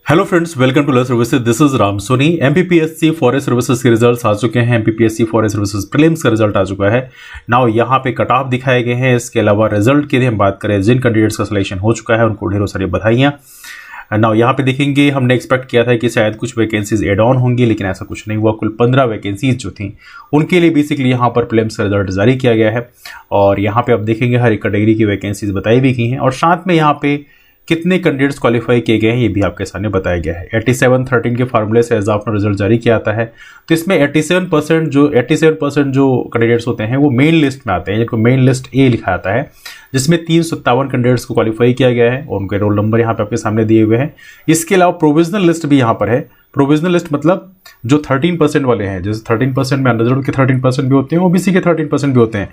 Hello friends, welcome to learn services. This is Ram Soni. MPPSC forest services के results आ चुके हैं। एमपीपीएससी फॉरेस्ट सर्विसेज प्रीलिम्स का result आ चुका है। नाउ यहाँ पे कट ऑफ दिखाए गए हैं। इसके अलावा रिजल्ट की हम बात करें, जिन कैंडिडेट्स का सिलेक्शन हो चुका है उनको ढेरों सारी बधाइयाँ। नाउ यहाँ पे देखेंगे, हमने एक्सपेक्ट किया था कि शायद कुछ वैकेंसीज एड ऑन होंगी, लेकिन ऐसा कुछ नहीं हुआ। कुल 15 वैकेंसीज जो थी उनके लिए बेसिकली यहाँ पर प्रीलिम्स का रिजल्ट जारी किया गया है। और यहाँ पे आप देखेंगे हर एक कैटेगरी की वैकेंसीज बताई भी गई हैं, और साथ में यहाँ पे कितने कैंडिडेट्स क्वालिफाई किए गए हैं ये भी आपके सामने बताया गया है। 87-13 के फार्मूले से एज ऑफ रिजल्ट जारी किया आता है। तो इसमें 87% जो कैंडिडेट्स होते हैं वो मेन लिस्ट में आते हैं, जिनको मेन लिस्ट ए लिखा आता है, जिसमें 357 कैंडिडेट्स को क्वालिफाई किया गया है और उनके रोल नंबर यहाँ पे आपके सामने दिए हुए हैं। इसके अलावा प्रोविजनल लिस्ट भी यहाँ पर है। प्रोविजनल लिस्ट मतलब जो 13% वाले हैं, जैसे 13% में अनरिजर्व्ड के 13% भी होते हैं, ओबीसी के 13% भी होते हैं,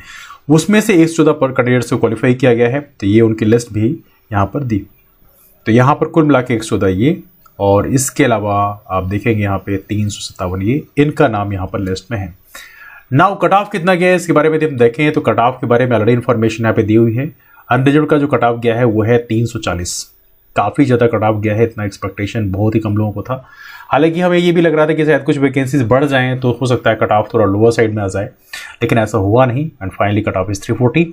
उसमें से 114 पर कैंडिडेट्स को क्वालिफाई किया गया है। तो ये उनकी लिस्ट भी यहाँ पर दी। तो यहाँ पर कुल मिला के 114 ये, और इसके अलावा आप देखेंगे यहाँ पे 357 ये, इनका नाम यहाँ पर लिस्ट में है। नाउ कट ऑफ कितना गया है इसके बारे में हम देखें तो कट ऑफ के बारे में ऑलरेडी इन्फॉर्मेशन यहाँ पे दी हुई है। अनरिजर्व्ड का जो कट ऑफ गया है वो है 340। काफ़ी ज़्यादा कट ऑफ गया है, इतना एक्सपेक्टेशन बहुत ही कम लोगों को था। हालांकि हमें ये भी लग रहा था कि शायद कुछ वैकेंसीज बढ़ जाएं तो हो सकता है कट ऑफ थोड़ा लोअर साइड में आ जाए, लेकिन ऐसा हुआ नहीं। And finally cut off is 340।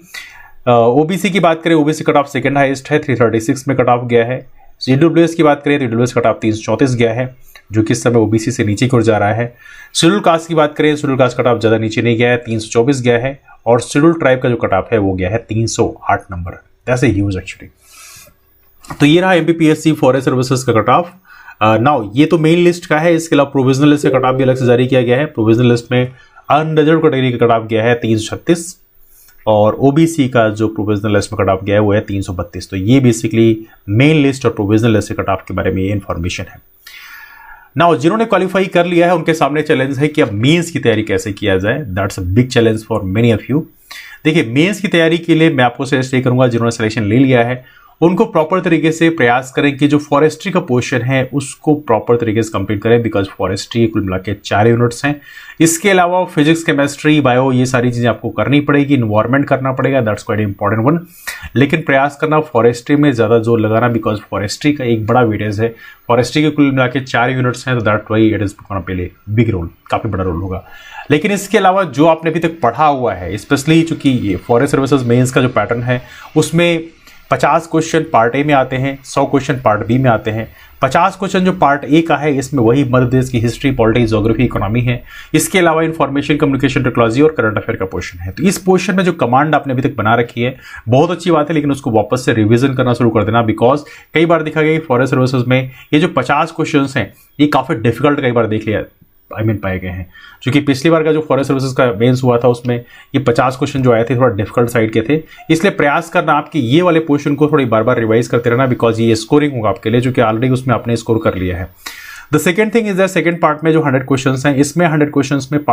OBC की बात करें, OBC cut off second highest है, 336 में कट ऑफ गया है। ईडब्ल्यूएस की बात करें तो ईडब्ल्यूएस कट ऑफ 334 गया है, जो कि इस समय ओबीसी से नीचे की ओर जा रहा है। शेड्यूल कास्ट की बात करें, शेड्यूल कास्ट कट ऑफ ज़्यादा नीचे नहीं गया है, 324 गया है। और शेड्यूल ट्राइब का जो कट ऑफ है वो गया है 308 number. That's a huge actually. तो ये रहा एमपीपीएससी फॉरेस्ट सर्विसेज का कट ऑफ। नाउ ये तो मेन लिस्ट का है। इसके अलावा प्रोविजनल लिस्ट का कट ऑफ भी अलग से जारी किया गया है। प्रोविजनल लिस्ट में अनरिजर्व्ड कैटेगरी का कट ऑफ गया है 336, और ओबीसी का जो प्रोविजनल लिस्ट में कट ऑफ गया है वो है 332। तो ये बेसिकली मेन लिस्ट और प्रोविजनल लिस्ट के कट ऑफ के बारे में ये इन्फॉर्मेशन है। नाउ जिन्होंने क्वालिफाई कर लिया है उनके सामने चैलेंज है कि अब मेंस की तैयारी कैसे किया जाए। That's a big challenge for many of you. देखिए, मेंस की तैयारी के लिए मैं आपको सजेस्ट ये करूंगा, जिन्होंने सिलेक्शन ले लिया है उनको प्रॉपर तरीके से प्रयास करें कि जो फॉरेस्ट्री का पोर्शन है उसको प्रॉपर तरीके से कंप्लीट करें, बिकॉज फॉरेस्ट्री कुल मिला के 4 यूनिट्स हैं। इसके अलावा फिजिक्स, केमिस्ट्री, बायो, ये सारी चीज़ें आपको करनी पड़ेगी, इन्वायरमेंट करना पड़ेगा। That's quite important one. लेकिन प्रयास करना फॉरेस्ट्री में ज़्यादा जोर लगाना, बिकॉज फॉरेस्ट्री का एक बड़ा वेटेज है। फॉरेस्ट्री के कुल मिला के 4 यूनिट्स हैं, तो that why it is gonna play big role, काफ़ी बड़ा रोल होगा। लेकिन इसके अलावा जो आपने अभी तक पढ़ा हुआ है, स्पेशली चूंकि ये फॉरेस्ट सर्विसेज मेंस का जो पैटर्न है उसमें 50 क्वेश्चन पार्ट ए में आते हैं, 100 क्वेश्चन पार्ट बी में आते हैं। 50 क्वेश्चन जो पार्ट ए का है इसमें वही मध्य प्रदेश की हिस्ट्री, पॉलिटिक्स, ज्योग्राफी, इकोनॉमी है। इसके अलावा इन्फॉर्मेशन, कम्युनिकेशन टेक्नोलॉजी और करंट अफेयर का पोर्शन है। तो इस पोर्शन में जो कमांड आपने अभी तक बना रखी है बहुत अच्छी बात है, लेकिन उसको वापस से रिविजन करना शुरू कर देना, बिकॉज कई बार देखा गया फॉरेस्ट सर्विसेज में ये जो 50 क्वेश्चन हैं ये काफ़ी डिफिकल्ट कई बार देख लिया पाए गए हैं। क्योंकि पिछली बार का जो फॉरेस्ट सर्विसेज का मेंस हुआ था उसमें ये 50 क्वेश्चन जो आए थे थोड़ा डिफिकल्ट साइड के थे। इसलिए प्रयास करना आपकी ये वाले पोर्शन को थोड़ी बार बार रिवाइज करते रहना, बिकॉज ये स्कोरिंग होगा आपके लिए, जो कि ऑलरेडी उसमें आपने स्कोर कर लिया है। The second thing is the second part में जो 100 क्वेश्चन हैं, इसमें 100 क्वेश्चन में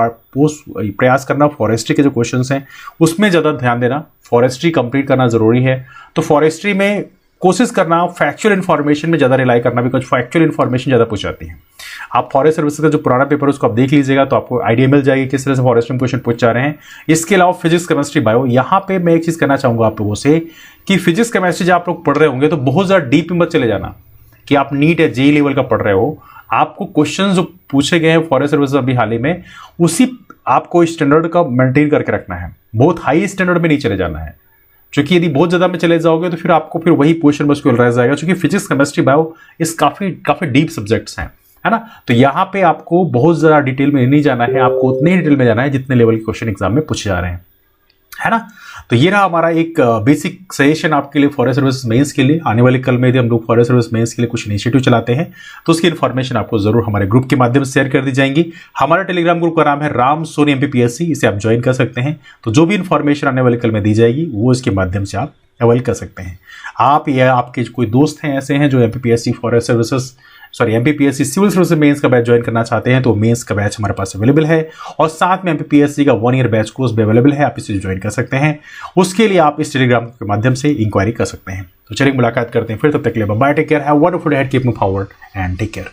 प्रयास करना फॉरेस्ट्री के जो क्वेश्चन हैं उसमें ज़्यादा ध्यान देना। फॉरेस्ट्री कंप्लीट करना जरूरी है। तो फॉरेस्ट्री में कोशिश करना फैक्चुअल इन्फॉर्मेशन में ज़्यादा रिलाई करना, बिकॉज फैक्चुअल इन्फॉर्मेशन ज़्यादा पूछ जाती है। आप फॉरेस्ट सर्विसेज का जो पुराना पेपर उसको आप देख लीजिएगा तो आपको आइडिया मिल जाएगी किस तरह से फॉरेस्ट में क्वेश्चन पूछ जा रहे हैं। इसके अलावा फिजिक्स, केमिस्ट्री, बायो, यहाँ पे मैं एक चीज़ कहना चाहूँगा आप लोगों से कि फिजिक्स, केमिस्ट्री जब आप लोग पढ़ रहे होंगे तो बहुत ज़्यादा डीप में मत चले जाना कि आप नीट या जेईई लेवल का पढ़ रहे हो। आपको क्वेश्चन जो पूछे गए हैं फॉरेस्ट सर्विसेज अभी हाल ही में, उसी आपको स्टैंडर्ड का मेंटेन करके रखना है। बहुत हाई स्टैंडर्ड में नहीं चले जाना है, क्योंकि यदि बहुत ज़्यादा में चले जाओगे तो फिर आपको फिर वही क्वेश्चन मुश्किल रह जाएगा। क्योंकि फिजिक्स, केमिस्ट्री, बायो इस काफ़ी डीप सब्जेक्ट्स हैं, है ना। तो यहाँ पे आपको बहुत ज़्यादा डिटेल में नहीं जाना है, आपको उतने ही डिटेल में जाना है जितने लेवल के क्वेश्चन एग्जाम में पूछे जा रहे हैं, है ना। तो ये रहा हमारा एक बेसिक सजेशन आपके लिए फॉरेस्ट सर्विस मेंस के लिए। आने वाले कल में यदि हम लोग फॉरेस्ट सर्विस मेंस के लिए कुछ इनिशिएटिव चलाते हैं तो उसकी इन्फॉर्मेशन आपको जरूर हमारे ग्रुप के माध्यम से शेयर कर दी जाएंगी। हमारा टेलीग्राम ग्रुप का नाम है राम सोनी एमपीपीएससी, इसे आप ज्वाइन कर सकते हैं। तो जो भी इन्फॉर्मेशन आने वाले कल में दी जाएगी वो इसके माध्यम से आप अवेल कर सकते हैं। आप या आपके कोई दोस्त हैं ऐसे हैं जो MPPSC forest services MPPSC civil services mains का बैच ज्वाइन करना चाहते हैं तो मेंस का बैच हमारे पास अवेलेबल है, और साथ में एमपीपीएससी का 1 ईयर बैच कोर्स भी अवेलेबल है, आप इसे ज्वाइन कर सकते हैं। उसके लिए आप इस टेलीग्राम के माध्यम से इंक्वायरी कर सकते हैं। तो चलिए मुलाकात करते हैं फिर, तब तक के लिए bye, take care, have a wonderful day, keep moving forward and take care.